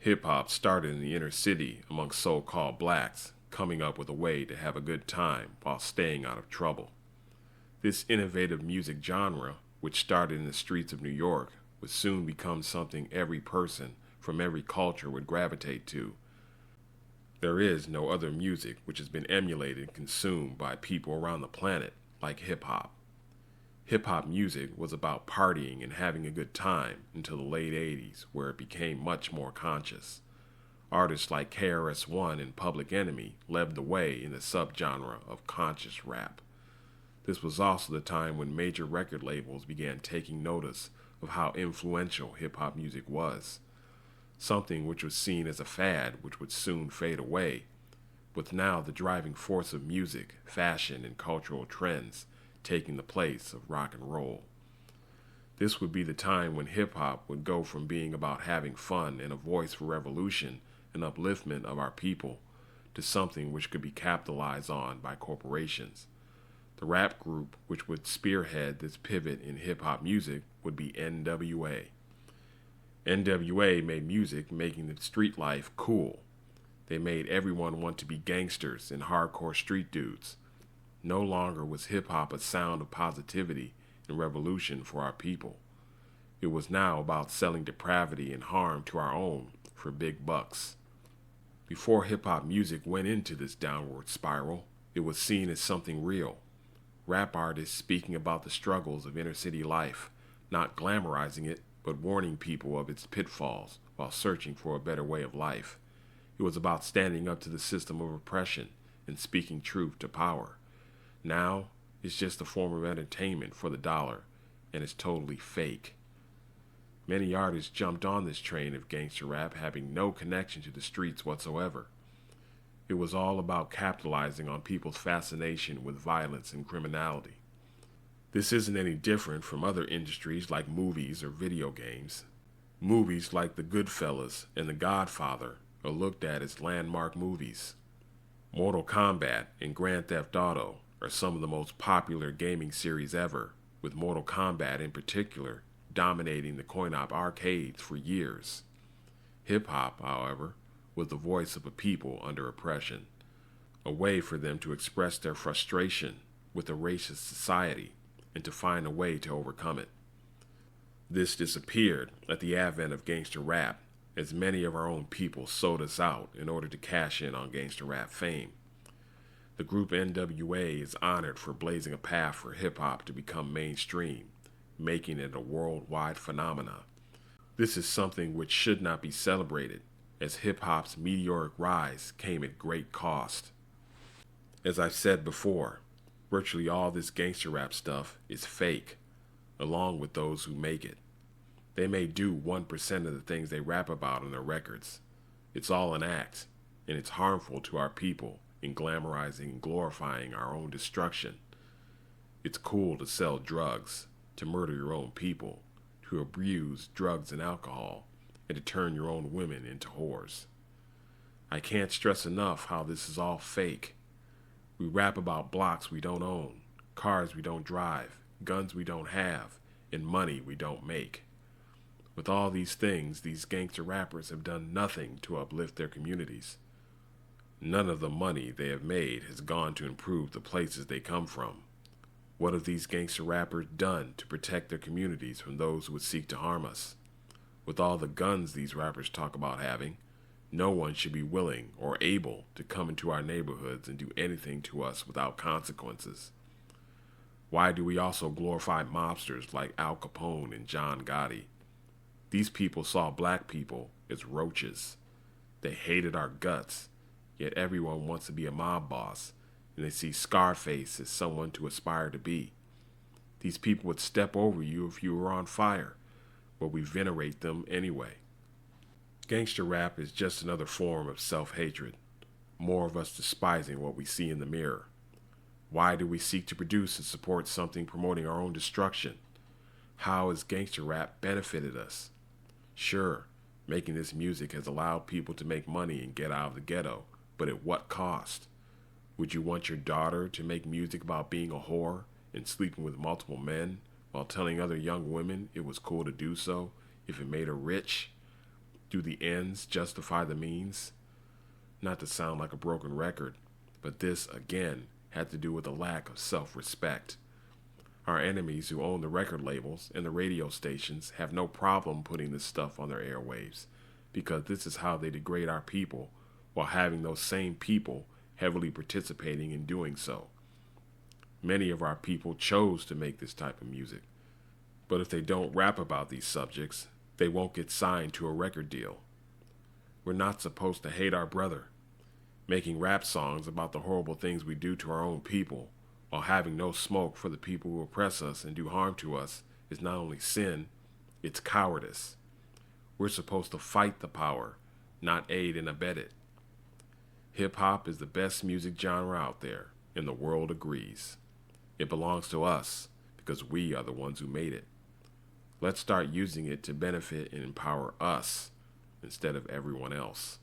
Hip-hop started in the inner city among so-called blacks, coming up with a way to have a good time while staying out of trouble. This innovative music genre, which started in the streets of New York, would soon become something every person from every culture would gravitate to. There is no other music which has been emulated and consumed by people around the planet like hip-hop. Hip-hop music was about partying and having a good time until the late 80s, where it became much more conscious. Artists like KRS-One and Public Enemy led the way in the subgenre of conscious rap. This was also the time when major record labels began taking notice of how influential hip-hop music was, something which was seen as a fad which would soon fade away, with now the driving force of music, fashion, and cultural trends taking the place of rock and roll. This would be the time when hip-hop would go from being about having fun and a voice for revolution and upliftment of our people to something which could be capitalized on by corporations. The rap group which would spearhead this pivot in hip-hop music would be NWA. NWA made music making the street life cool. They made everyone want to be gangsters and hardcore street dudes. No longer was hip-hop a sound of positivity and revolution for our people. It was now about selling depravity and harm to our own for big bucks. Before hip-hop music went into this downward spiral, it was seen as something real. Rap artists speaking about the struggles of inner-city life, not glamorizing it, but warning people of its pitfalls while searching for a better way of life. It was about standing up to the system of oppression and speaking truth to power. Now, it's just a form of entertainment for the dollar, and it's totally fake. Many artists jumped on this train of gangster rap having no connection to the streets whatsoever. It was all about capitalizing on people's fascination with violence and criminality. This isn't any different from other industries like movies or video games. Movies like The Goodfellas and The Godfather are looked at as landmark movies. Mortal Kombat and Grand Theft Auto are some of the most popular gaming series ever, with Mortal Kombat in particular dominating the coin-op arcades for years. Hip-hop, however, was the voice of a people under oppression, a way for them to express their frustration with a racist society and to find a way to overcome it. This disappeared at the advent of gangster rap, as many of our own people sold us out in order to cash in on gangster rap fame. The group NWA is honored for blazing a path for hip-hop to become mainstream, making it a worldwide phenomenon. This is something which should not be celebrated, as hip-hop's meteoric rise came at great cost. As I've said before, virtually all this gangster rap stuff is fake, along with those who make it. They may do 1% of the things they rap about on their records. It's all an act, and it's harmful to our people in glamorizing and glorifying our own destruction. It's cool to sell drugs, to murder your own people, to abuse drugs and alcohol, and to turn your own women into whores. I can't stress enough how this is all fake. We rap about blocks we don't own, cars we don't drive, guns we don't have, and money we don't make. With all these things, these gangster rappers have done nothing to uplift their communities. None of the money they have made has gone to improve the places they come from. What have these gangster rappers done to protect their communities from those who would seek to harm us? With all the guns these rappers talk about having, no one should be willing or able to come into our neighborhoods and do anything to us without consequences. Why do we also glorify mobsters like Al Capone and John Gotti? These people saw black people as roaches. They hated our guts, yet everyone wants to be a mob boss, and they see Scarface as someone to aspire to be. These people would step over you if you were on fire, but we venerate them anyway. Gangster rap is just another form of self-hatred, more of us despising what we see in the mirror. Why do we seek to produce and support something promoting our own destruction? How has gangster rap benefited us? Sure, making this music has allowed people to make money and get out of the ghetto, but at what cost? Would you want your daughter to make music about being a whore and sleeping with multiple men while telling other young women it was cool to do so if it made her rich? Do the ends justify the means? Not to sound like a broken record, but this, again, had to do with a lack of self-respect. Our enemies who own the record labels and the radio stations have no problem putting this stuff on their airwaves, because this is how they degrade our people, while having those same people heavily participating in doing so. Many of our people chose to make this type of music, but if they don't rap about these subjects, they won't get signed to a record deal. We're not supposed to hate our brother. Making rap songs about the horrible things we do to our own people, while having no smoke for the people who oppress us and do harm to us, is not only sin, it's cowardice. We're supposed to fight the power, not aid and abet it. Hip-hop is the best music genre out there, and the world agrees. It belongs to us, because we are the ones who made it. Let's start using it to benefit and empower us, instead of everyone else.